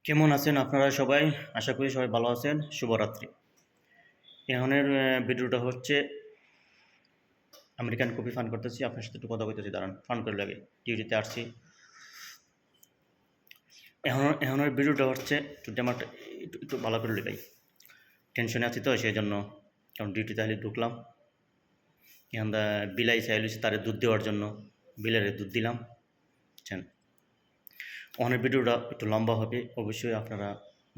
কেমন আছেন আপনারা সবাই? আশা করি সবাই ভালো আছেন। শুভরাত্রি। এখনের ভিডিওটা হচ্ছে আমেরিকান কফি ফান করতেছি। আপনার সাথে একটু কথা কইতেছি, দাঁড়ান। ফান করে লাগে। ডিউটিতে আসছি। এখনের ভিডিওটা হচ্ছে একটু ডেমারটা একটু ভালো করে লেগাই। টেনশনে আছি তো সেজন্য, কারণ ডিউটিতে হালি ঢুকলাম। এখন বিলাই চাইলেছি তারে দুধ দেওয়ার জন্য। বিলারে দুধ দিলাম, বুঝছেন। অনেক ভিডিওটা একটু লম্বা হবে, অবশ্যই আপনারা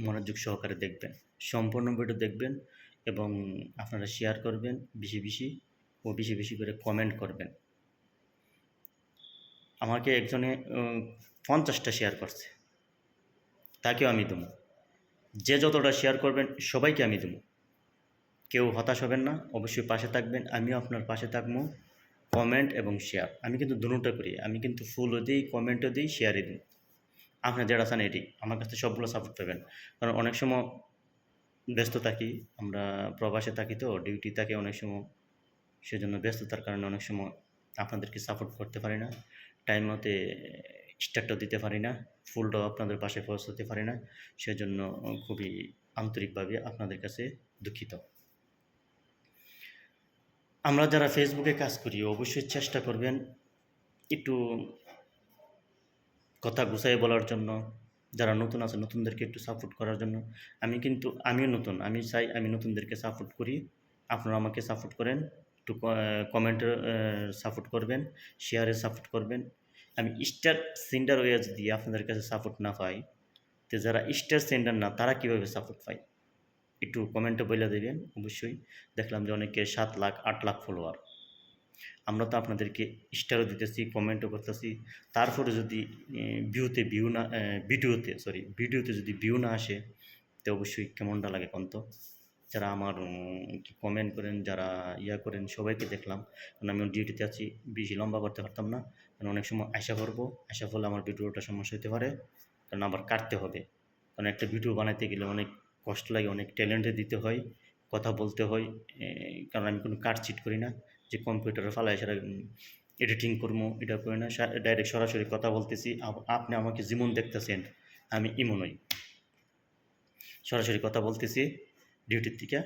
মনোযোগ সহকারে দেখবেন, সম্পূর্ণ ভিডিও দেখবেন এবং আপনারা শেয়ার করবেন বেশি বেশি ও বেশি বেশি করে কমেন্ট করবেন। আমাকে একজনে 50টা শেয়ার করছে, তাকেও আমি দেবো। যে যতটা শেয়ার করবেন সবাইকে আমি দেবো। কেউ হতাশ হবেন না, অবশ্যই পাশে থাকবেন, আমিও আপনার পাশে থাকবো। কমেন্ট এবং শেয়ার আমি কিন্তু দুটোটা করি, আমি কিন্তু ফুলও দিই, কমেন্টও দিই, শেয়ারই দিই। আপনি যেটা চান এটি আমার কাছে সবগুলো সাপোর্ট পাবেন, কারণ অনেক সময় ব্যস্ত থাকি, আমরা প্রবাসে থাকি তো, ডিউটি থাকে অনেক সময়, সেজন্য ব্যস্ততার কারণে অনেক সময় আপনাদেরকে সাপোর্ট করতে পারি না, টাইম মতে স্টার্টও দিতে পারি না, ফুলটাও আপনাদের পাশে পৌঁছাতে পারি না, সেজন্য খুবই আন্তরিকভাবে আপনাদের কাছে দুঃখিত। আমরা যারা ফেসবুকে কাজ করি অবশ্যই চেষ্টা করবেন একটু কথা গুছাই বলার জন্য। যারা নতুন আছে নতুনদেরকে একটু সাপোর্ট করার জন্য। আমিও নতুন, আমি চাই আমি নতুনদেরকে সাপোর্ট করি। আপনারা আমাকে সাপোর্ট করেন, একটু কমেন্টে সাপোর্ট করবেন, শেয়ারে সাপোর্ট করবেন। আমি স্টার সেন্ডার হয়ে যদি আপনাদের কাছে সাপোর্ট না পাই, তো যারা স্টার সেন্ডার না তারা কীভাবে সাপোর্ট পায় একটু কমেন্টে বলে দেবেন। অবশ্যই দেখলাম যে অনেকে 7 লাখ 8 লাখ ফলোয়ার। আমরা তো আপনাদেরকে স্টারও দিতেছি, কমেন্টও করতেছি, তারপরে যদি ভিডিওতে যদি ভিউ না আসে, তো অবশ্যই কেমনটা লাগে কোন তো। যারা আমার কমেন্ট করেন, যারা করেন, সবাইকে দেখলাম, কারণ আমি ডিউটিতে আছি, বেশি লম্বা করতে পারতাম না, কারণ অনেক সময় আশা করলে আমার ভিডিওটা সমস্যা হতে পারে, কারণ আবার কাটতে হবে, কারণ একটা ভিডিও বানাইতে গেলে অনেক কষ্ট লাগে, অনেক ট্যালেন্টে দিতে হয়, কথা বলতে হয়, কারণ আমি কোনো কাটছিট করি না যে কম্পিউটারে ফালাই সেটা এডিটিং করবো, এটা করি না, ডাইরেক্ট সরাসরি কথা বলতেছি। আপনি আমাকে যেমন দেখতেছেন আমি ইমনই সরাসরি কথা বলতেছি ডিউটির থেকে।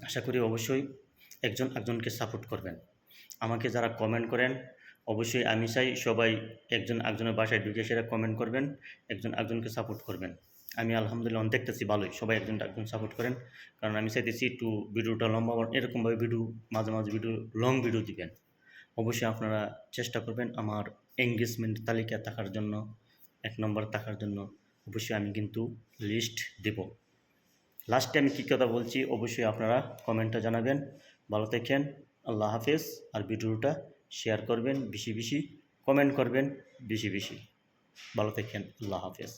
আশা করি অবশ্যই একজনকে সাপোর্ট করবেন। আমাকে যারা কমেন্ট করেন, অবশ্যই আমি চাই সবাই একজনের বাসায় ঢুকে সেটা কমেন্ট করবেন, একজনকে সাপোর্ট করবেন। আমি আলহামদুলিল্লাহ দেখতেছি ভালোই, সবাই একজন সাপোর্ট করেন, কারণ আমি চাইতেছি একটু ভিডিওটা লম্বা, এরকমভাবে মাঝে মাঝে লং ভিডিও দিবেন। অবশ্যই আপনারা চেষ্টা করবেন আমার এঙ্গেজমেন্ট তালিকা থাকার জন্য, 1 নম্বর থাকার জন্য। অবশ্যই আমি কিন্তু লিস্ট দেব। লাস্টে আমি কী কথা বলছি অবশ্যই আপনারা কমেন্টে জানাবেন। ভালো থাকেন, আল্লাহ হাফেজ। আর ভিডিওটা শেয়ার করবেন বেশি বেশি, কমেন্ট করবেন বেশি বেশি। ভালো থাকেন, আল্লাহ হাফেজ।